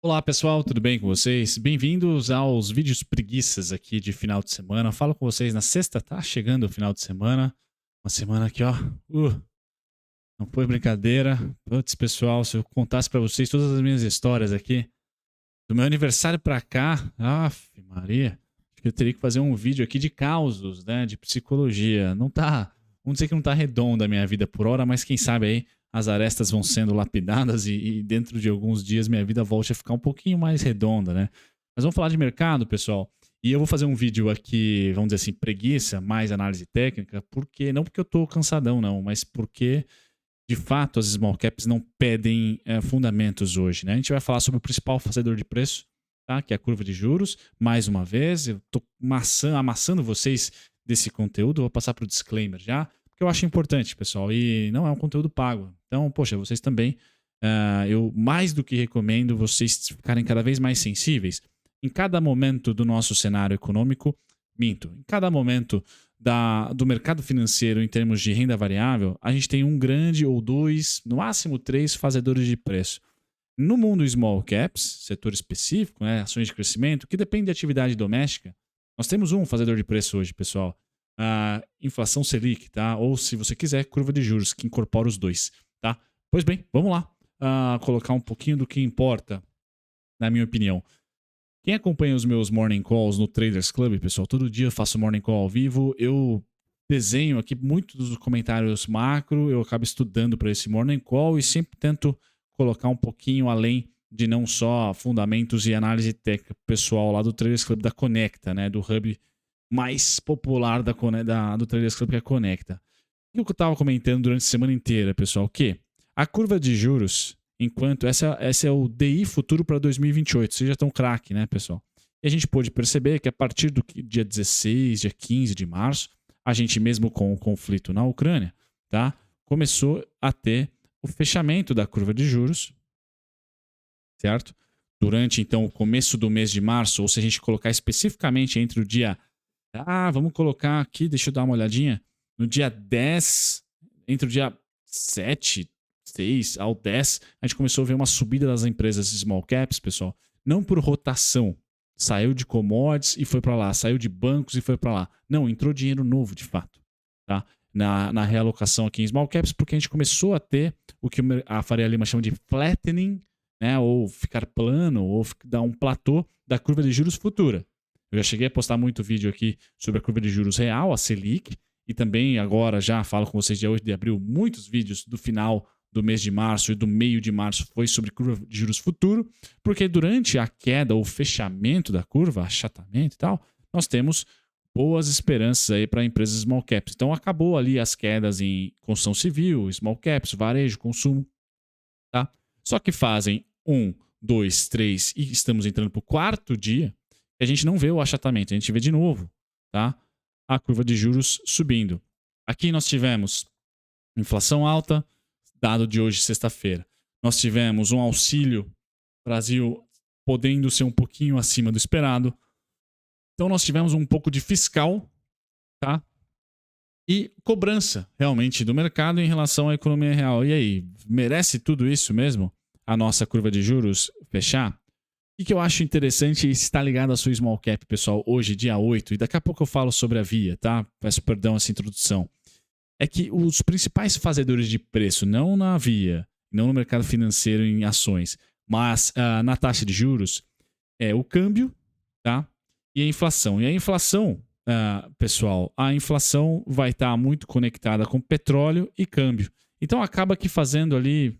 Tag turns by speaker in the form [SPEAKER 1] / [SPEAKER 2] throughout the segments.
[SPEAKER 1] Olá pessoal, tudo bem com vocês? Bem-vindos aos vídeos preguiças aqui de final de semana. Eu falo com vocês na sexta, tá chegando o final de semana. Uma semana aqui, ó. Não foi brincadeira. Putz, pessoal, se eu contasse pra vocês todas as minhas histórias aqui, do meu aniversário pra cá, Maria, acho que eu teria que fazer um vídeo aqui de causos, né, de psicologia. Não tá, vamos dizer que não tá redonda a minha vida por hora, mas quem sabe aí as arestas vão sendo lapidadas e dentro de alguns dias minha vida volte a ficar um pouquinho mais redonda, né? Mas vamos falar de mercado, pessoal. E eu vou fazer um vídeo aqui, vamos dizer assim, preguiça, mais análise técnica, porque não porque eu tô cansadão, não, mas porque de fato as small caps não pedem fundamentos hoje, né? A gente vai falar sobre o principal fazedor de preço, tá? Que é a curva de juros. Mais uma vez, eu tô amassando vocês desse conteúdo, vou passar para o disclaimer já, porque eu acho importante, pessoal, e não é um conteúdo pago. Então, poxa, vocês também, eu mais do que recomendo vocês ficarem cada vez mais sensíveis. Em cada momento do nosso cenário econômico, em cada momento do mercado financeiro em termos de renda variável, a gente tem um grande ou dois, no máximo três fazedores de preço. No mundo small caps, setor específico, né, ações de crescimento, que depende de atividade doméstica, nós temos um fazedor de preço hoje, pessoal. A inflação Selic, tá? Ou se você quiser, curva de juros, que incorpora os dois, tá? Pois bem, vamos lá colocar um pouquinho do que importa, na minha opinião. Quem acompanha os meus morning calls no Traders Club, pessoal, todo dia eu faço morning call ao vivo, eu desenho aqui muitos dos comentários macro, eu acabo estudando para esse morning call e sempre tento colocar um pouquinho além de não só fundamentos e análise técnica pessoal lá do Traders Club da Conecta, né, do hub mais popular do Traders Club, que é a Conecta. O que eu estava comentando durante a semana inteira, pessoal, que a curva de juros, enquanto essa é o DI futuro para 2028, vocês já estão craque, né, pessoal? E a gente pôde perceber que a partir do dia 16, dia 15 de março, a gente mesmo com o conflito na Ucrânia, tá, começou a ter o fechamento da curva de juros, certo? Durante, então, o começo do mês de março, ou se a gente colocar especificamente entre o dia... vamos colocar aqui, deixa eu dar uma olhadinha. No dia 10, entre o dia 7, 6 ao 10, a gente começou a ver uma subida das empresas small caps, pessoal. Não por rotação. Saiu de commodities e foi para lá. Saiu de bancos e foi para lá. Não, entrou dinheiro novo, de fato. Tá? Na realocação aqui em small caps, porque a gente começou a ter o que a Faria Lima chama de flattening, né? Ou ficar plano, ou dar um platô da curva de juros futura. Eu já cheguei a postar muito vídeo aqui sobre a curva de juros real, a Selic, e também agora já falo com vocês dia 8 de abril, muitos vídeos do final do mês de março e do meio de março foi sobre curva de juros futuro, porque durante a queda ou fechamento da curva, achatamento e tal, nós temos boas esperanças aí para empresas small caps. Então acabou ali as quedas em construção civil, small caps, varejo, consumo, tá? Só que fazem 1, 2, 3 e estamos entrando para o quarto dia, a gente não vê o achatamento, a gente vê de novo, tá? A curva de juros subindo. Aqui nós tivemos inflação alta, dado de hoje, sexta-feira. Nós tivemos um auxílio Brasil podendo ser um pouquinho acima do esperado. Então nós tivemos um pouco de fiscal, tá? E cobrança, realmente, do mercado em relação à economia real. E aí, merece tudo isso mesmo? A nossa curva de juros fechar? O que eu acho interessante está ligado à sua small cap, pessoal, hoje, dia 8, e daqui a pouco eu falo sobre a Via, tá? Peço perdão essa introdução. É que os principais fazedores de preço, não na Via, não no mercado financeiro em ações, mas na taxa de juros, é o câmbio, tá? E a inflação. E a inflação, pessoal, a inflação vai estar muito conectada com petróleo e câmbio. Então acaba que fazendo ali,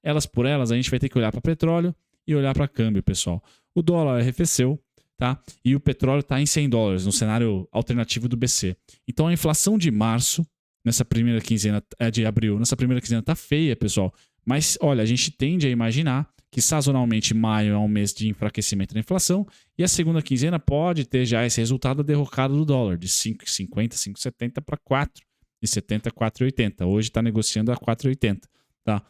[SPEAKER 1] elas por elas, a gente vai ter que olhar para petróleo e olhar para câmbio, pessoal. O dólar arrefeceu, tá? E o petróleo está em $100 no cenário alternativo do BC. Então a inflação de março, nessa primeira quinzena de abril, nessa primeira quinzena tá feia, pessoal. Mas olha, a gente tende a imaginar que sazonalmente maio é um mês de enfraquecimento da inflação e a segunda quinzena pode ter já esse resultado da derrocada do dólar de 5,50, 5,70 para 4,70, 4,80. Hoje está negociando a 4,80, tá?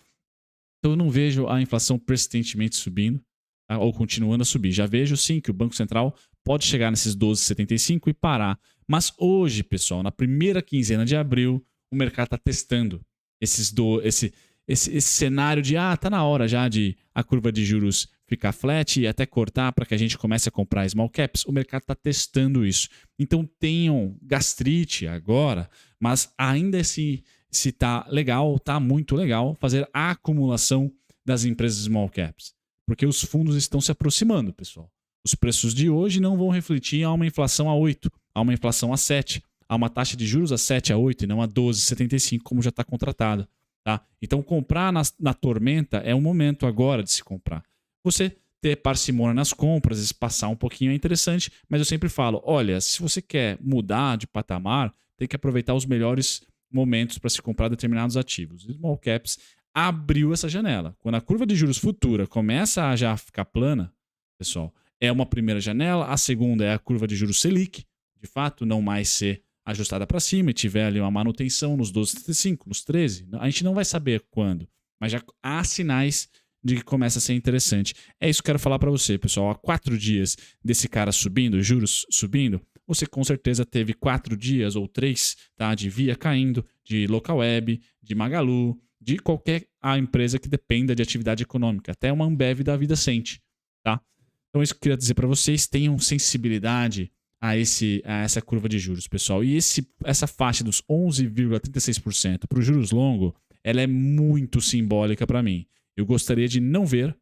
[SPEAKER 1] Então eu não vejo a inflação persistentemente subindo, tá? Ou continuando a subir. Já vejo sim que o Banco Central pode chegar nesses 12,75 e parar. Mas hoje, pessoal, na primeira quinzena de abril, o mercado está testando esse cenário de tá na hora já de a curva de juros ficar flat e até cortar para que a gente comece a comprar small caps, o mercado está testando isso. Então tenham gastrite agora, mas ainda se está legal, está muito legal fazer a acumulação das empresas small caps, porque os fundos estão se aproximando, pessoal. Os preços de hoje não vão refletir a uma inflação a 8, a uma inflação a 7, a uma taxa de juros a 7, a 8 e não a 12,75, como já está contratada. Tá? Então, comprar na tormenta é o momento agora de se comprar. Você ter parcimônia nas compras, espaçar um pouquinho é interessante, mas eu sempre falo, olha, se você quer mudar de patamar, tem que aproveitar os melhores momentos para se comprar determinados ativos. Small caps abriu essa janela. Quando a curva de juros futura começa a já ficar plana, pessoal, é uma primeira janela, a segunda é a curva de juros Selic, de fato, não mais ser ajustada para cima e tiver ali uma manutenção nos 12,75, nos 13. A gente não vai saber quando, mas já há sinais de que começa a ser interessante. É isso que eu quero falar para você, pessoal. Há 4 dias desse cara subindo, juros subindo, você com certeza teve 4 dias ou 3, tá, de Via caindo, de Local Web, de Magalu, de qualquer empresa que dependa de atividade econômica. Até uma Ambev da vida sente. Tá? Então, isso que eu queria dizer para vocês. Tenham sensibilidade a essa curva de juros, pessoal. E essa faixa dos 11,36% para os juros longos, ela é muito simbólica para mim. Eu gostaria de não ver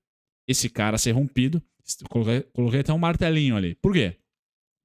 [SPEAKER 1] esse cara ser rompido. Coloquei até um martelinho ali. Por quê?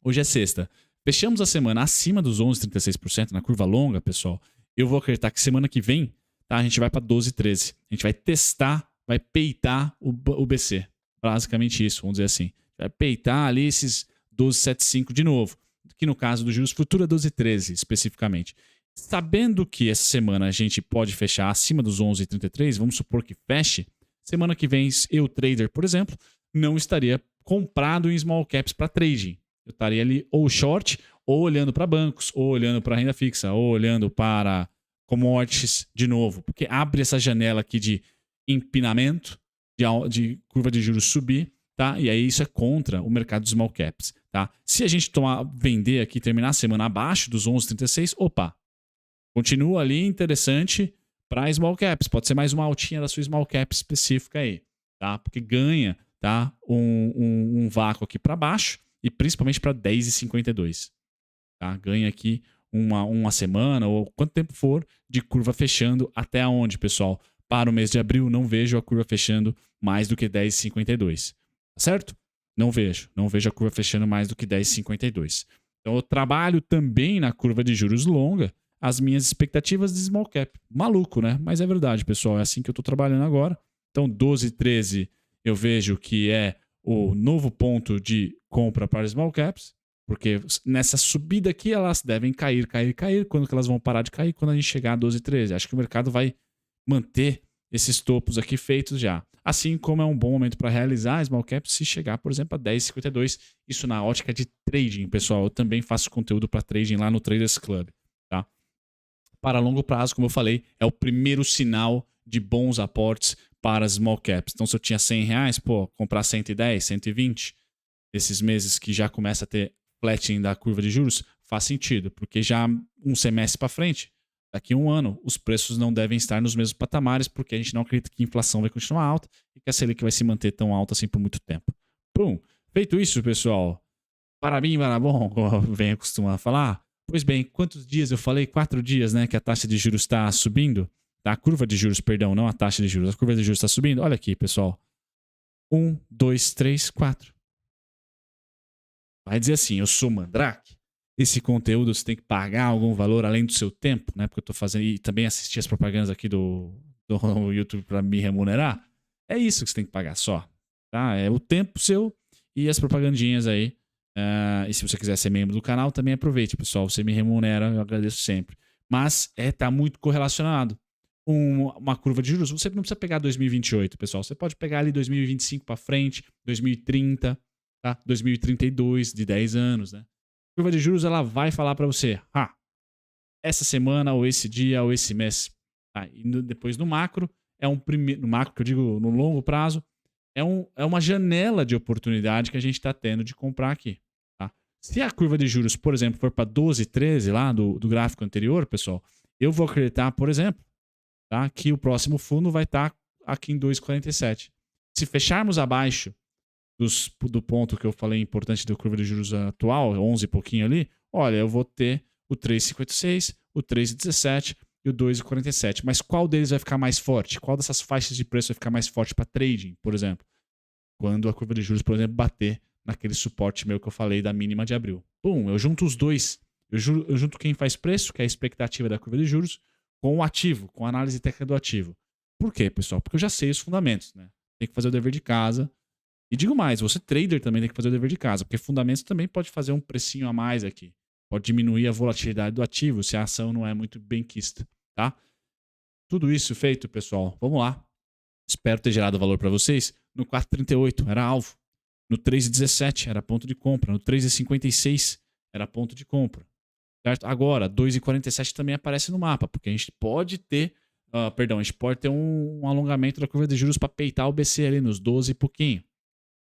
[SPEAKER 1] Hoje é sexta. Fechamos a semana acima dos 11,36% na curva longa, pessoal. Eu vou acreditar que semana que vem, tá, a gente vai para 12,13. A gente vai testar, vai peitar o BC. Basicamente isso, vamos dizer assim. Vai peitar ali esses 12,75 de novo, que no caso do juros futuro é 12,13 especificamente. Sabendo que essa semana a gente pode fechar acima dos 11,33, vamos supor que feche, semana que vem eu, trader, por exemplo, não estaria comprado em small caps para trading. Eu estaria ali ou short, ou olhando para bancos, ou olhando para renda fixa, ou olhando para commodities de novo, porque abre essa janela aqui de empinamento, de curva de juros subir, tá? E aí isso é contra o mercado dos small caps, tá? Se a gente vender aqui, terminar a semana abaixo dos 11,36, opa, continua ali interessante para small caps. Pode ser mais uma altinha da sua small cap específica aí, tá? Porque ganha, tá, um vácuo aqui para baixo e principalmente para 10,52, tá? Ganha aqui uma semana ou quanto tempo for de curva fechando até onde, pessoal? Para o mês de abril, não vejo a curva fechando mais do que 10,52. Tá certo? Não vejo a curva fechando mais do que 10,52. Então eu trabalho também na curva de juros longa as minhas expectativas de small cap. Maluco, né? Mas é verdade, pessoal. É assim que eu estou trabalhando agora. Então 12,13 eu vejo que é o novo ponto de compra para small caps, porque nessa subida aqui elas devem cair. Quando que elas vão parar de cair? Quando a gente chegar a 12,13. Acho que o mercado vai manter esses topos aqui feitos já. Assim como é um bom momento para realizar small cap se chegar, por exemplo, a 10,52. Isso na ótica de trading, pessoal. Eu também faço conteúdo para trading lá no Traders Club. Tá? Para longo prazo, como eu falei, é o primeiro sinal de bons aportes para small caps. Então, se eu tinha R$100, comprar 110, 120, esses meses que já começa a ter flattening da curva de juros, faz sentido, porque já um semestre para frente, daqui a um ano, os preços não devem estar nos mesmos patamares, porque a gente não acredita que a inflação vai continuar alta e que a Selic vai se manter tão alta assim por muito tempo. Pum! Feito isso, pessoal, para mim, para bom, como vem acostumado a falar. Pois bem, quantos dias eu falei? 4 dias, né, que a taxa de juros está subindo? A curva de juros, perdão, não a taxa de juros. A curva de juros está subindo. Olha aqui, pessoal. 1, 2, 3, 4. Vai dizer assim, eu sou mandrake. Esse conteúdo você tem que pagar algum valor além do seu tempo, né? Porque eu tô fazendo e também assistir as propagandas aqui do YouTube para me remunerar. É isso que você tem que pagar só, tá? É o tempo seu e as propagandinhas aí. E se você quiser ser membro do canal, também aproveite, pessoal. Você me remunera, eu agradeço sempre. Mas tá muito correlacionado. Uma curva de juros, você não precisa pegar 2028, pessoal. Você pode pegar ali 2025 para frente, 2030, tá? 2032, de 10 anos, né? A curva de juros, ela vai falar para você, essa semana, ou esse dia, ou esse mês. Tá? E depois no macro, no macro que eu digo no longo prazo, é uma janela de oportunidade que a gente está tendo de comprar aqui. Tá? Se a curva de juros, por exemplo, for para 12, 13 lá do gráfico anterior, pessoal, eu vou acreditar, por exemplo, tá, que o próximo fundo vai estar aqui em 2,47. Se fecharmos abaixo do ponto que eu falei importante da curva de juros atual, 11 e pouquinho ali, olha, eu vou ter o 3,56, o 3,17 e o 2,47. Mas qual deles vai ficar mais forte? Qual dessas faixas de preço vai ficar mais forte para trading, por exemplo? Quando a curva de juros, por exemplo, bater naquele suporte meu que eu falei da mínima de abril. Pum, eu junto os dois. Eu junto quem faz preço, que é a expectativa da curva de juros, com o ativo, com a análise técnica do ativo. Por quê, pessoal? Porque eu já sei os fundamentos, né? Tem que fazer o dever de casa. E digo mais, você trader também tem que fazer o dever de casa, porque fundamentos também pode fazer um precinho a mais aqui. Pode diminuir a volatilidade do ativo se a ação não é muito benquista, tá? Tudo isso feito, pessoal. Vamos lá. Espero ter gerado valor para vocês. No 4,38 era alvo. No 3,17 era ponto de compra. No 3,56 era ponto de compra. Certo? Agora, 2,47 também aparece no mapa, porque a gente pode ter, a gente pode ter um alongamento da curva de juros para peitar o BC ali nos 12 e pouquinho.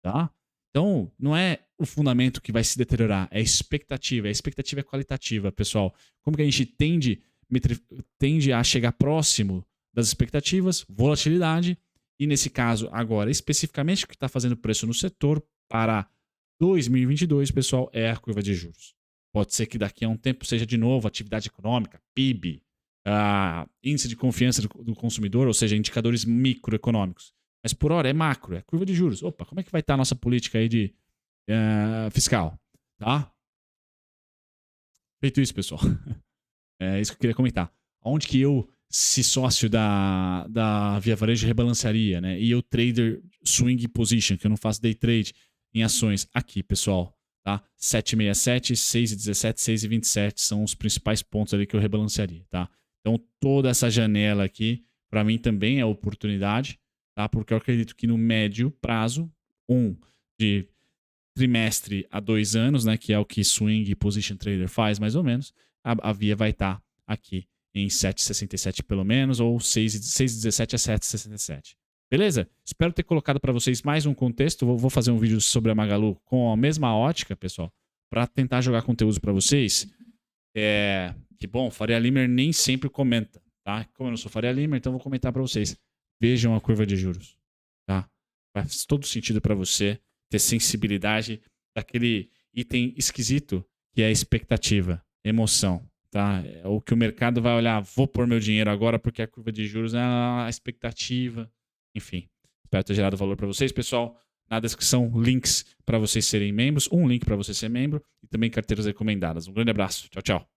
[SPEAKER 1] Tá? Então, não é o fundamento que vai se deteriorar, é a expectativa. A expectativa é qualitativa, pessoal. Como que a gente tende a chegar próximo das expectativas? Volatilidade. E nesse caso, agora, especificamente o que está fazendo preço no setor para 2022, pessoal, é a curva de juros. Pode ser que daqui a um tempo seja de novo atividade econômica, PIB, índice de confiança do consumidor, ou seja, indicadores microeconômicos. Mas por hora é macro, é curva de juros. Opa, como é que vai estar a nossa política aí de fiscal? Tá? Feito isso, pessoal. É isso que eu queria comentar. Onde que eu, se sócio da Via Varejo, rebalancearia, né? E eu trader swing position, que eu não faço day trade em ações. Aqui, pessoal. Tá? 7,67, 6,17, 6,27 são os principais pontos ali que eu rebalancearia. Tá? Então, toda essa janela aqui, para mim, também é oportunidade. Tá? Porque eu acredito que no médio prazo, de trimestre a 2 anos, né, que é o que swing position trader faz mais ou menos, a via vai estar aqui em 7,67 pelo menos, ou 6,17 a 7,67. Beleza? Espero ter colocado para vocês mais um contexto. Vou fazer um vídeo sobre a Magalu com a mesma ótica, pessoal, para tentar jogar conteúdo para vocês. Que bom, Faria Limer nem sempre comenta, tá? Como eu não sou Faria Limer, então vou comentar para vocês. Vejam a curva de juros, tá? Faz todo sentido para você ter sensibilidade daquele item esquisito que é a expectativa, emoção, tá? É o que o mercado vai olhar, vou pôr meu dinheiro agora porque a curva de juros é a expectativa. Enfim, espero ter gerado valor para vocês, pessoal. Na descrição, links para vocês serem membros, um link para você ser membro e também carteiras recomendadas. Um grande abraço. Tchau, tchau.